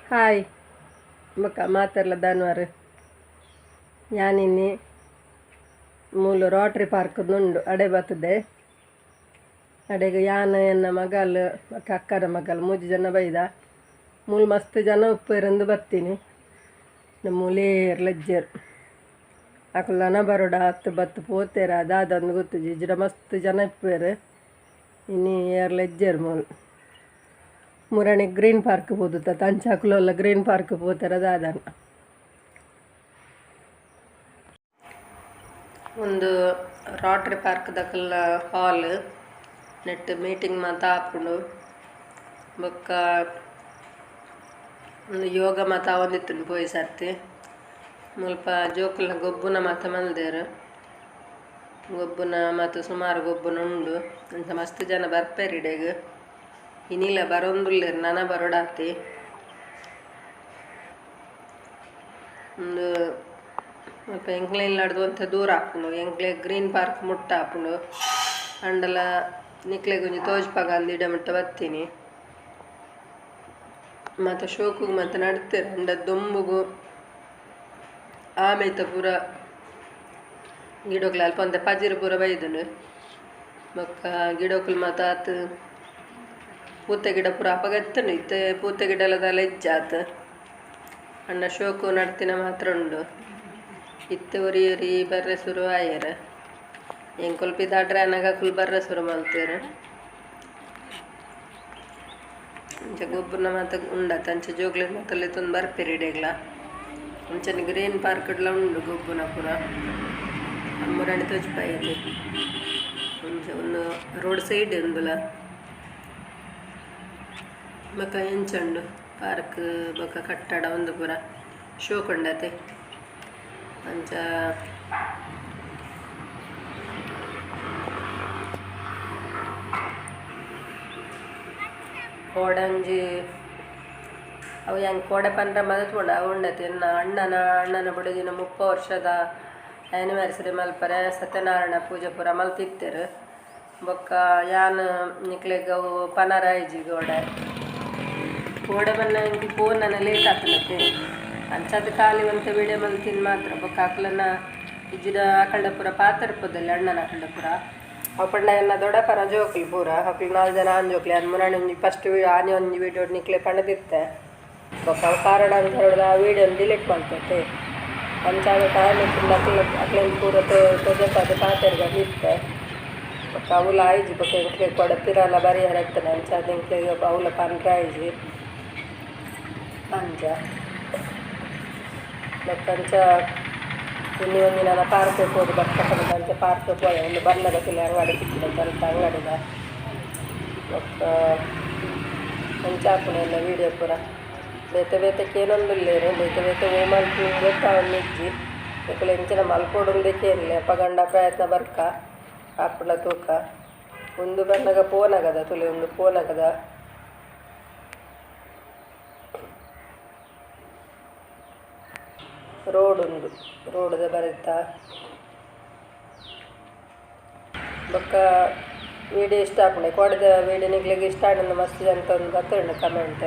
Hi ಮಕ್ಕ ಮಾತೆಲ್ಲ ದಾನವಾರ ಯಾನಿನ್ನಿ ಮೂಲು ರೋಟ್ರಿ ಪಾರ್ಕ್ ನುಂಡು ಅಡೆ ಬರ್ತದೆ ಅಡೆಗೆ ಯಾನ ಎನ್ನ ಮಗಲು ಅಕ್ಕನ ಮಗಲು 3 ಜನ ಬೈದ ಮೂಲು ಮಸ್ತ್ ಜನ ಉಪ್ಪೇರಂದು ಬರ್ತೀನಿ ಮೂಲೇರ್ ಲಜ್ಜರ್ ಅಕಲನ ಬರೋಡ ಹತ್ತು ಬತ್ತು ಪೋತೇರ ಅದಾದಂದು ಗೊತ್ತು ಜಿಜ್ರ ಮಸ್ತ್ ಜನ ಇಪ್ಪೇರು ಇನ್ನು ಏರ್ ಲಜ್ಜರ್ ಮೂಲು ಮುರಣಿ ಗ್ರೀನ್ ಪಾರ್ಕ್ ಹೋದುತ್ತ ತಂಚಾಕುಲೆಲ್ಲ ಗ್ರೀನ್ ಪಾರ್ಕ್ ಪೋತಾರ ದಾದನ ಒಂದು ರೋಟ್ರಿ ಪಾರ್ಕ್ ದಕಲ್ಲ ಹಾಲ್ ನೆಟ್ ಮೀಟಿಂಗ್ ಮಾತ ಹಾಕೊಂಡು ಬೊಕ್ಕ ಒಂದು ಯೋಗ ಮಾತ ಒಂದಿತ್ತು ಪೋಯಿ ಸರ್ತಿ ಮುಲ್ಪ ಜೋಕುಲ್ನ ಗೊಬ್ಬುನ ಮಾತ ಮಲ್ದೇರು ಗೊಬ್ಬುನ ಮತ್ತು ಸುಮಾರು ಗೊಬ್ಬುನ ಉಂಡು ಅಂತ ಮಸ್ತ್ ಜನ ಬರ್ಪೇರಿಡೆಗೆ ಇನ್ನಿಲ್ಲ ಬರೋಂದುಲ್ಲೇರು ನನ ಬರೋಡಾತಿ ಒಂದು ಮತ್ತೆ ಎಂಕ್ಲೆ ಇಲ್ಲಾಡ್ದು ಅಂತ ದೂರ ಹಾಕೊಂಡು ಎಂಕ್ಲೆ ಗ್ರೀನ್ ಪಾರ್ಕ್ ಮುಟ್ಟ ಹಾಕೊಂಡು ಅಂಡಲ ನಿಕ್ಲೆ ಗುಂಜಿ ತೋಜ್ಪಾಗ ಅಂದು ಇಡ ಮುಟ್ಟ ಬರ್ತೀನಿ ಮತ್ತು ಶೋಕುಗೆ ಮತ್ತು ನಡ್ತೇನೆ ಅಂಡ ದೊಂಬುಗು ಆಮೇತ ಪೂರ ಗಿಡೋಕ್ಲ ಅಲ್ಪ ಒಂದು ಪಜಿರು ಪೂರ ಬೈದನು ಬೊಕ್ಕ ಗಿಡೋಕ್ಲು ಮತ್ತು ಆತು ಪೂತೆ ಗಿಡ ಪೂರ ಅಪಗತ್ತನು ಇತ್ತೆ ಪೂತೆ ಗಿಡ ಎಲ್ಲದಲ್ಲ ಇಜ್ಜಾತ ಅಣ್ಣ ಶೋಕು ನಡ್ತಿನ ಮಾತ್ರ ಉಂಡು ಇತ್ತೆ ಉರಿ ಬರ್ರೆ ಸುರು ಆಯರ ಹೆಂಗೆ ಕೊಲ್ಪಿದಾಡ್ರೆ ಅನ್ನಾಗ ಕುಲ್ ಬರ್ರೆ ಸುರು ಮಲ್ತೇರು ಅಂಚೆ ಗೊಬ್ಬರನ ಮಾತ ಉಂಡತ್ತ ಅಂಚೆ ಜೋಗ್ಲಿ ಮಾತಲ್ಲಿ ತಂದು ಬರ್ಪೇರಿಡೆಗ್ಲ ಅಂಚನೆ ಗ್ರೀನ್ ಪಾರ್ಕ್ ಎಲ್ಲ ಉಂಡು ಗೊಬ್ಬನ ಪೂರ ಅಮ್ಮರಣಿ ತೋಜ್ಪಾಯಿದೆ ಅಂಚೆ ಒಂದು ರೋಡ್ ಸೈಡ್ ಉಂಡುಲ ಬೊಕ್ಕ ಎಂಚಂಡು ಪಾರ್ಕ್ ಬೊಕ್ಕ ಕಟ್ಟಡ ಒಂದು ಪೂರ ಶೋಕೊಂಡತೆ ಅಂಚ ಕೋಡಂಜಿ ಅವು ಹೆಂಗೆ ಕೋಡೆ ಪಂಡ್ರೆ ಮದತ್ಕೊಂಡು ಅವು ಉಂಡತೆ ಅಣ್ಣನ ಬುಡದಿನ 30 ವರ್ಷದ ಆ್ಯನಿವರ್ಸರಿ ಮಲ್ಪರೆ ಸತ್ಯನಾರಾಯಣ ಪೂಜೆ ಪೂರ ಮಲ್ತಿತ್ತೇರು ಬೊಕ್ಕ ಯಾನ್ ನಿಕ್ಲೆಗೆ ಅವು ಪನರಾಯ್ಜಿ ಗೋಡೆ ಬನ್ನ ಇಂಕಿ ಫೋನನ್ನ ಲೇಟ್ ಆಗ್ತಲತ್ತೆ ಅಂಚದು ಖಾಲಿ ಒಂದು ವಿಡಿಯೋ ಮಲ್ತಿನ ಮಾತ್ರ ಬೊಕ್ಕ ಆಕಲನ್ನ ಇಜ್ಜಿದ ಆಕಳ್ಡ ಪೂರ ಪಾತರ್ಪದಲ್ಲಿ ಅಣ್ಣನ ಆಕಳ್ಡ ಪೂರ ಅಪ್ಪಣ್ಣ ಎಲ್ಲ ದೊಡ್ಡಪ್ಪನ ಜೋಕ್ಲಿ ಪೂರ ಅಕ್ಳು 4 ಜನ ಆನ್ ಜೋಕ್ಲಿ ಅದು ಮುರಾಣಿ ಒಂಜಿ ಫಸ್ಟ್ ಆನೆ ಒಂದು ವೀಡಿಯೋ ನಿಕ್ಲೆ ಪಣದಿತ್ತೆ ಬೊಕ್ಕ ಅವು ಕಾರಣ ಅಂತ ಹೇಳಿದ ಆ ವೀಡಿಯೋನ ಡಿಲೀಟ್ ಮಾಡ್ತೈತೆ ಅಂಚಾಗ ಕಾರಣ ಅಕ್ಲಿಂದ ಪೂರ ತೊಜಪಾದ ಪಾತೆರ್ಗೆ ಇತ್ತೆ ಬೊಕ್ಕ ಅವಲ ಆಯ್ಜಿ ಬೊಕ್ಕ ಎಂಕ್ಲೆ ಕೊಡ ಪಿರಲ್ಲ ಬರಿಯಾರ ಇರ್ತಾನೆ ಅಂಚಾದ ಎಂಕ್ಲೆಗೆ ಅವಲ ಪಂಡ್ರೆ ಆಯ್ಜಿ ಅಂಚ ಬೊಕ್ಕಂಚ ಇನ್ನಿ ಒಂದು ನನ್ನ ಪಾರ್ಕ್ ಹೋಗಿ ಬರ್ತಕ್ಕಂಥ ಅಂಚೆ ಪಾರ್ಕ್ ಹೋಗಿ ಒಂದು ಬಣ್ಣದ ಕಿಲೆ ಅಂಗಡಿ ಸಿಕ್ಕಿದೆ ಸ್ವಲ್ಪ ಅಂಗಡಿದ ಬೊಕ್ಕ ಅಂಚಾಪುಣ ಎಲ್ಲ ವೀಡಿಯೋ ಪೂರ ಬೇತೆ ಕೇನೊಂದುಲ್ಲೇರು ಬೇತೆ ಓಮಲ್ ಗೊತ್ತಾವನ್ನ ಇಜ್ಜಿ ಬೇಕಲ್ಲ ಎಂಚಿನ ಮಲ್ಪೊಡುಂದಕ್ಕೆ ಇರಲಿ ಅಪ್ಪಗಂಡ ಪ್ರಯತ್ನ ಬರ್ಕ ಆಪುಳ ತೂಕ ಒಂದು ಬಣ್ಣಗ ಫೋನಾಗದ ತುಳಿ ಒಂದು ಫೋನಾಗದ ರೋಡದ ಬರುತ್ತಾ ಬೊಕ್ಕ ವೀಡಿಯೋ ಇಷ್ಟ ಆಪುಂಡೆ ಕೊಡದ ವೀಡಿಯೋ ನಿಗ್ಲಿಗೆ ಇಷ್ಟ ಆಡೋದು ಮಸ್ತ್ ಅಂತ ಒಂದು ಬರ್ತುಂಡು ಕಮೆಂಟ್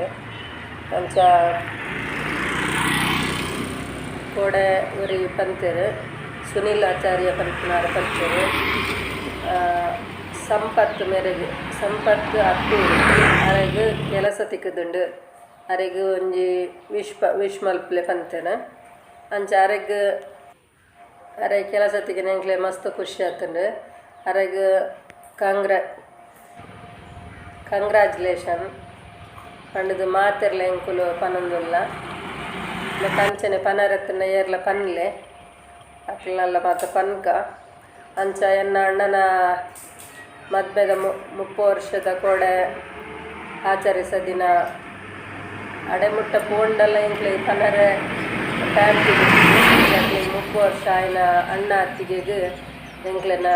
ಅಂಚ ಕೋಡೆ ಉರಿ ಪಂತೇರು ಸುನಿಲ್ ಆಚಾರ್ಯ ಪಂಪನಾರ ಪಂಚರು ಸಂಪತ್ತು ಅಪ್ಪು ಅರೆಗೆ ಕೆಲಸ ತಿಕ್ಕದುಂಡು ಅರೆಗೆ ಒಂಜಿ ವಿಶ್ ಮಲ್ಪಲೆ ಪಂತೇನೆ ಅಂಚ ಅರೆ ಕೆಲಸ ತಿಕ್ಕಿನ ಎಂಕ್ಲೆ ಮಸ್ತ್ ಖುಷಿ ಆತುಂಡು ಅರೆಗೆ ಕಂಗ್ರಾಚುಲೇಷನ್ ಪಂಡದು ಮಾತೆರ್ಲ ಎಂಕುಲು ಪನೊಂದುಲ್ಲ ಮತ್ತು ಅಂಚನೆ ಪನರತ್ತನ ಏರ್ಲ ಪನ್ಲೆ ಅಕ್ಲಲ್ಲ ಮಾತ ಪನ್ಕ ಅಂಚ ಎನ್ನ ಅಣ್ಣನ ಮದ್ವೆದ 30 ವರ್ಷದ ಕೋಡೆ ಆಚರಿಸ ದಿನ ಅಡೆಮುಟ್ಟ ಪೋಂಡಲ್ಲ ಎಂಕ್ಲೆ ಪನರೆ ಫ್ಯಾಮಿಲಿ 30 ವರ್ಷ ಆಯ್ನ ಅಣ್ಣ ಅತ್ತಿಗೆಗೆ ಎಂಕ್ಲೆನ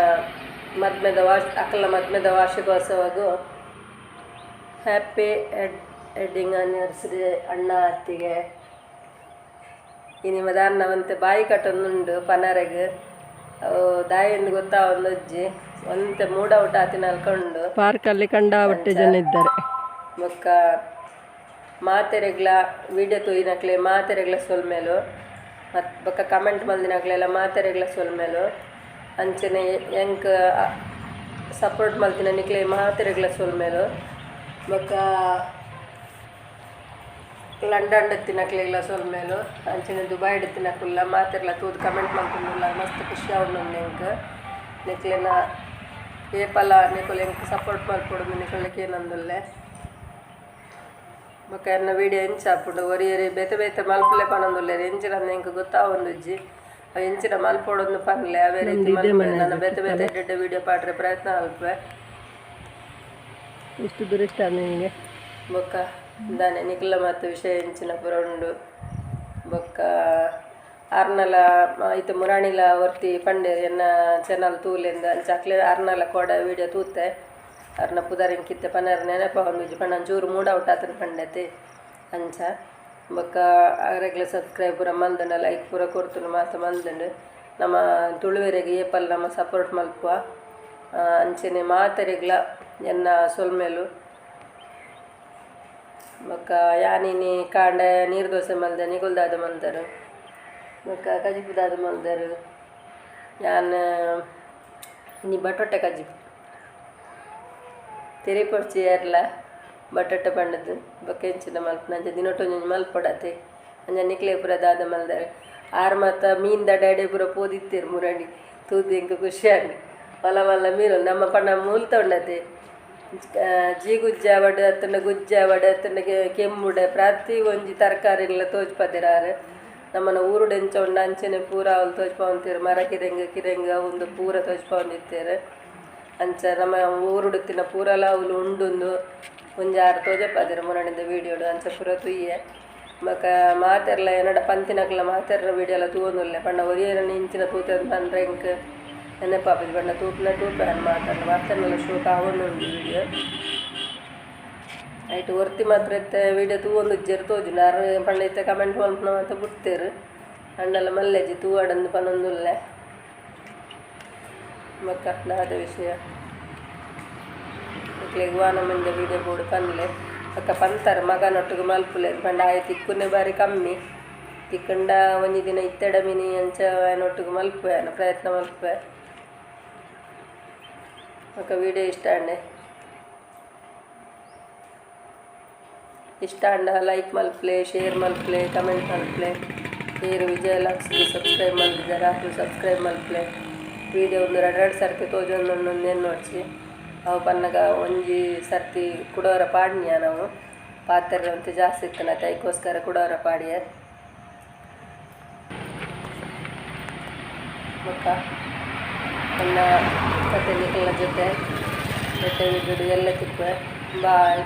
ಅಕ್ಕಲ ಮದ್ಮೆದ ವಾರ್ಷಿಕೋತ್ಸವಗೂ ಹ್ಯಾಪಿ ವೆಡ್ಡಿಂಗ್ ಆ್ಯನಿವರ್ಸರಿ ಅಣ್ಣ ಅತ್ತಿಗೆ ಈ ನಿಮ್ಮ ದಾನ್ನವಂತೆ ಬಾಯಿ ಕಟ್ಟೊಂದುಂಡು ಪನರೆಗೆ ದಾಯಿಂದ ಗೊತ್ತಾ ಒಂದು ಅಜ್ಜಿ ಒಂತೆ ಮೂಡ್ ಔಟ್ ಆತಿ ನಲ್ಕೊಂಡು ಪಾರ್ಕಲ್ಲಿ ಕಂಡಾಪಟ್ಟೆ ಜನ ಇದ್ದಾರೆ. ಬೊಕ್ಕ ಮಾತೆರೆಗ್ಲ ವೀಡಿಯೋ ತೋಯಿನಕ್ಲೆ ಮಾತೆರೆಗ್ಲ ಸೊಲ್ಮೇಲು ಮತ್ತು ಬೊಕ್ಕ ಕಮೆಂಟ್ ಮಲ್ದಿನಕ್ಲೆಲ್ಲ ಮಾತೆರೆಗ್ಲ ಸೊಲ್ಮೇಲು ಅಂಚನೆ ಎಂಕ್ ಸಪೋರ್ಟ್ ಮಲ್ತಿನ ನಿಕ್ಲೆ ಮಾತೆರೆಗ್ಲ ಸೊಲ್ಮೇಲು ಬೊಕ್ಕ ಲಂಡನ್ ತಿನ್ನಕ್ಲೆಲ್ಲ ಸೊಲ್ಮೇಲು ಅಂಚನೆ ದುಬೈ ತಿನ್ನಕ್ಕಲ್ಲ ಮಾತೆರ್ಲ ತೂದು ಕಮೆಂಟ್ ಮಲ್ತಿಲ್ಲ ಮಸ್ತ್ ಖುಷಿ ಆವಡು ಎಂಕ್ ನಿಕ್ಲೆನ ಏಪಲ ನಿಕುಲು ಎಂಕ್ ಸಪೋರ್ಟ್ ಮಲ್ಪೊಡು ನಿಕುಲಕ್ಕೆ ಏನಂದುಲ್ಲೆ ಬೊಕ್ಕ ಎನ್ನ ವೀಡಿಯೋ ಎಂಚ ಆಪುಂಡು ಒರಿಯರಿ ಬೇತೆ ಬೇತೆ ಮಲ್ಪಲೆ ಪನೊಂದುಲ್ಲೆರ್ ಎಂಚಿನ ಎಂಕ್ ಗೊತ್ತಾವೊಂದುಜ್ಜಿ ಎಂಚಿನ ಮಲ್ಪೊಡೊಂದು ಪನ್ಲೆ ಅವೇ ರೀತಿ ಮಲ್ಪೆ ನನ್ನ ಬೇತೆ ಬೇತೆ ಎಡ್ಡೆಡ್ಡೆ ವೀಡಿಯೋ ಪಾಡ್ರೆ ಪ್ರಯತ್ನ ಮಲ್ಪೆ ಇಷ್ಟು ದೂರ ಇಷ್ಟ ನಿನಗೆ ಬೊಕ್ಕ ದಾನೆ ನಿಖಿಲ ಮತ್ತು ವಿಷಯ ಎಂಚಿನ ಪುರ ಉಂಡು ಬೊಕ್ಕ ಆರ್ನಲ ಐತ ಮುರಾಣಿಲ ವರ್ತಿ ಪಂಡೆ ಎನ್ನ ಚಾನಲ್ ತೂಲೆಂದು ಅಂಚ ಅಕ್ಲೆ ಆರ್ನಲ ಕೋಡ ವೀಡಿಯೋ ತೂತೆ ಅರ್ನ ಪುದರಿನ ಕಿತ್ತೆ ಪನರ್ ನೆನಪ ಹೊಂದಿಜ್ಜಿ ಪಂಡ ಒಂಚೂರು ಮೂಡ್ ಔಟ್ ಆತನ ಪಂಡತೆ ಅಂಚ ಬೊಕ್ಕ ರೆಗ್ಯುಲರ್ ಸಬ್ಸ್ಕ್ರೈಬ್ ಪೂರ ಮಲ್ದಂಡು ಲೈಕ್ ಪೂರ ಕೊರ್ತುನು ಮಾತ ಮಲ್ದಂಡು ನಮ್ಮ ತುಳುವೆರೆಗೆ ಏಪಲ್ ನಮ್ಮ ಸಪೋರ್ಟ್ ಮಲ್ಪುವ ಅಂಚನೆ ಮಾತೆರೆಗ್ಲ ಎನ್ನ ಸೊಲ್ಮೇಲು ಬೊಕ್ಕ ಯಾನಿನಿ ಕಾಂಡ ನೀರು ದೋಸೆ ಮಲ್ದೆ ನಿಗುಲ್ದಾದ ಮಲ್ದರು ಬೊಕ್ಕ ಕಜಿಪುದಾದ ಮಲ್ದರು ಯಾನ್ ಇನಿ ಬಟೊಟ್ಟೆ ಕಜಿಪು ತೆರೆ ಪೊಡ್ಚಿ ಏರ್ಲ ಬಟಾಟೆ ಪಂಡದು ಬೊಕ್ಕ ಎಂಚಿನ ಮಲ್ಪ ನಂಜ ದಿನೊಟ್ಟೊಂಜೊಂಜಿ ಮಲ್ಪೊಡತೆ ಅಂಜ ನಿಕ್ಲೆ ಪೂರ ದಾದ ಮಲ್ದಾರೆ ಆರು ಮತ್ತು ಮೀನು ದಡಾಡೆ ಪೂರ ಪೋದಿತ್ತೀರು ಮುರಾಣಿ ತೂದು ಎಂಕ ಖುಷಿಯಾಗಿ ಹೊಲ ಹೊಲ ಮೀನು ನಮ್ಮ ಪಣ್ಣ ಮೂಲ್ ತೊಂಡತೆ ಜೀಗುಜ್ಜ ವಡೆ ಅತ್ತನ ಗುಜ್ಜ ವಡೆ ಅತ್ತನ ಕೆಮ್ಮುಡೆ ಪ್ರತಿ ಒಂಜಿ ತರಕಾರಿಲ್ಲ ತೋಜ್ಪದಿರಾರು ನಮ್ಮನ ಊರುಡೆಂಚ ಉಂಡು ಅಂಚನೆ ಪೂರ ಅವಳು ತೋಜ್ಪವಂತೀರು ಮರ ಕಿರಂಗ ಒಂದು ಪೂರ ತೋಜ್ಪವಂದಿತ್ತೇರು ಅಂಚ ನಮ್ಮ ಊರುಡುತ್ತಿನ ಪೂರಲ ಅವಳು ಉಂಡುಂದು ಒಂಜಿ ಆರು ತೋಜಪದಿರು ಮುರಣಿದ ವೀಡಿಯೋಡು ಅಂಚ ಪೂರ ತುಯ್ಯೆ ಬೊಕ್ಕ ಮಾತೆರ್ಲ ಏನಡ ಪಂತಿನಕ್ಲ ಮಾತೆರ್ರ ವೀಡಿಯೋ ಎಲ್ಲ ತೂವೊಂದುಲ್ಲೆ ಪಂಡ ಒರಿಯೇನ ಇಂಚಿನ ತೂತೆ ಪಂಡ್ರೆ ಎಂಕ್ ನೆನಪಾಪಿದ್ ಪಂಡ ತೂಪಿನ ಅನ್ ಮಾತೆರ್ನೆಲ್ಲ ಶೋಕ ಆವೊಂದುಂಡು ವೀಡಿಯೋ ಆಯ್ತು ಒರ್ತಿ ಮಾತ್ರ ಇತ್ತೆ ವೀಡಿಯೋ ತೂವೊಂದು ಜೆರ್ ತೋಜುಂಡು ಆರು ಪಂಡ ಇತ್ತೆ ಕಮೆಂಟ್ ಮಲ್ಪನ ಅಂತ ಬಿಡ್ತೇರು ಅಣ್ಣೆಲ್ಲ ಮಲ್ಲೆಜ್ಜಿ ತೂವಾಡಂದು ಪನೊಂದುಲ್ಲೆ ಬೊಕ್ಕ ದಾದ ವಿಷಯ ಮಕ್ಳಿಗೆ ವಾನಮಿಂದ ವೀಡಿಯೋ ಬೋರ್ಡು ಪನ್ಲೆ ಬೊಕ್ಕ ಪಂತಾರೆ ಮಗನೊಟ್ಟಿಗೆ ಮಲ್ಪುಲೆ ಪಂಡ ಆಯ್ತು ಇಕ್ಕುನೇ ಬಾರಿ ಕಮ್ಮಿ ತಿಕ್ಕಂಡ ಒಂಜಿ ದಿನ ಇತ್ತೆಡ ಮಿನಿ ಅಂಚ ಅವನೊಟ್ಟಿಗೆ ಮಲ್ಪೆ ಪ್ರಯತ್ನ ಮಲ್ಪೆ ಬೊಕ್ಕ ವೀಡಿಯೋ ಇಷ್ಟ ಅಂಡ ಲೈಕ್ ಮಲ್ಪಲೆ ಶೇರ್ ಮಲ್ಪಲೆ ಕಮೆಂಟ್ ಮಲ್ಪಲೆ ಶೇರ್ ವಿಜಯ ಲಾಕ್ಸ್ಗೆ ಸಬ್ಸ್ಕ್ರೈಬ್ ಮಲ್ದಿದ್ದಾರೆ ಅದು ಸಬ್ಸ್ಕ್ರೈಬ್ ಮಲ್ಪಲೆ ವೀಡಿಯೋ ಒಂದು ಎರಡು ಸರ್ತಿ ತೋಜೊಂದೊಂದೊಂದೇನು ನೋಡ್ಸಿ ಅವು ಪನ್ನಗ ಒಂಜಿ ಸರ್ತಿ ಕುಡೋರ ಪಾಡ್ನಿಯ ನಾವು ಪಾತ್ರೆ ಅಂತ ಜಾಸ್ತಿ ಇತ್ತು ನಾ ಅದಕ್ಕೋಸ್ಕರ ಕುಡೋರ ಪಾಡಿಯ ಬೊಕ್ಕ ನನ್ನ ಕತೆ ನಿಖಿಲ ಜೊತೆ ವಿಡಿಯೋ ಎಲ್ಲ ತಿಪ್ಪೆ ಬಾಯ್.